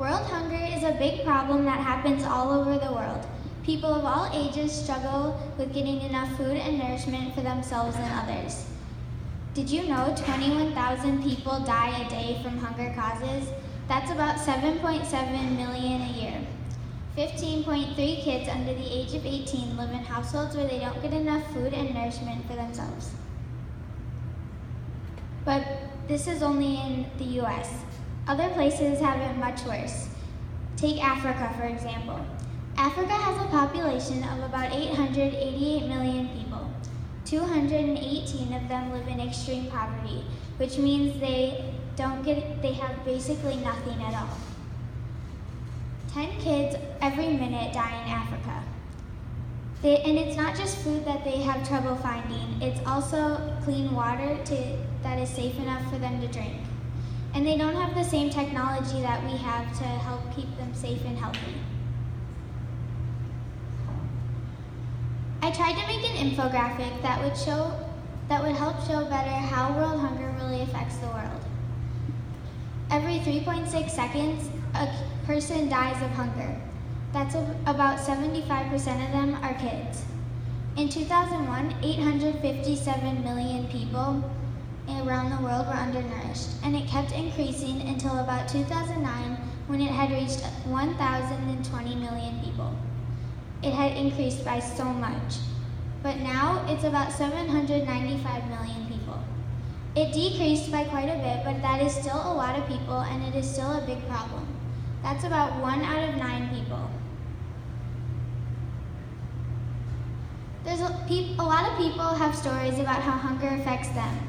World hunger is a big problem that happens all over the world. People of all ages struggle with getting enough food and nourishment for themselves and others. Did you know 21,000 people die a day from hunger causes? That's about 7.7 million a year. 15.3 kids under the age of 18 live in households where they don't get enough food and nourishment for themselves. But this is only in the US. Other places have it much worse. Take Africa, for example. Africa has a population of about 888 million people. 218 of them live in extreme poverty, which means they have basically nothing at all. 10 kids every minute die in Africa. And it's not just food that they have trouble finding, it's also clean water that is safe enough for them to drink. And they don't have the same technology that we have to help keep them safe and healthy. I tried to make an infographic that would help show better how world hunger really affects the world. Every 3.6 seconds, a person dies of hunger. That's about 75% of them are kids. In 2001, 857 million people around the world were undernourished, and it kept increasing until about 2009 when it had reached 1,020 million people. It had increased by so much, but now it's about 795 million people. It decreased by quite a bit, but that is still a lot of people, and it is still a big problem. That's about 1 out of 9 people. A lot of people have stories about how hunger affects them,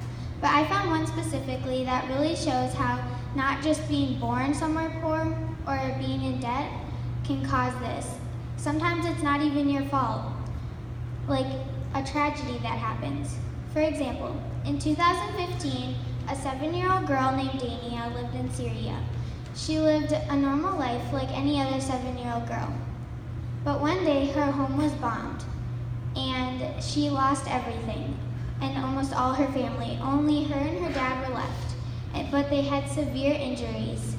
but I found one specifically that really shows how not just being born somewhere poor or being in debt can cause this. Sometimes it's not even your fault, like a tragedy that happens. For example, in 2015, a 7-year-old girl named Dania lived in Syria. She lived a normal life like any other 7-year-old girl. But one day her home was bombed and she lost everything and almost all her family. Only her and her dad were left, but they had severe injuries.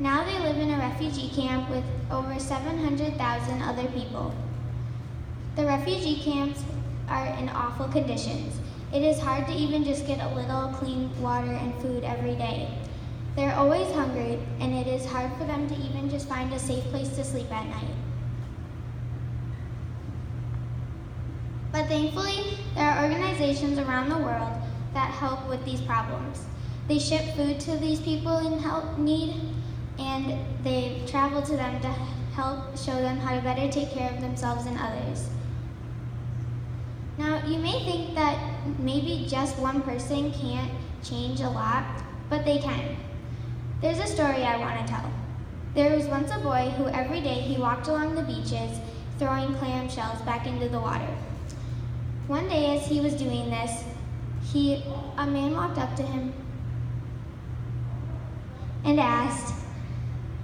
Now they live in a refugee camp with over 700,000 other people. The refugee camps are in awful conditions. It is hard to even just get a little clean water and food every day. They're always hungry, and it is hard for them to even just find a safe place to sleep at night. But thankfully, there are organizations around the world that help with these problems. They ship food to these people in need, and they travel to them to help show them how to better take care of themselves and others. Now, you may think that maybe just one person can't change a lot, but they can. There's a story I want to tell. There was once a boy who every day he walked along the beaches throwing clam shells back into the water. One day as he was doing this, a man walked up to him and asked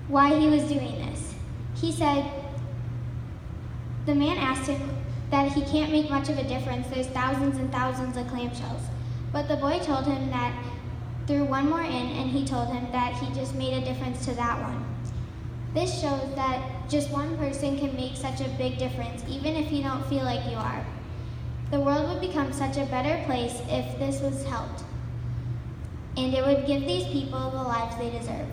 why he was doing this. The man asked him that he can't make much of a difference. There's thousands and thousands of clamshells. But the boy told him that threw one more in, and he told him that he just made a difference to that one. This shows that just one person can make such a big difference, even if you don't feel like you are. The world would become such a better place if this was helped, and it would give these people the lives they deserve.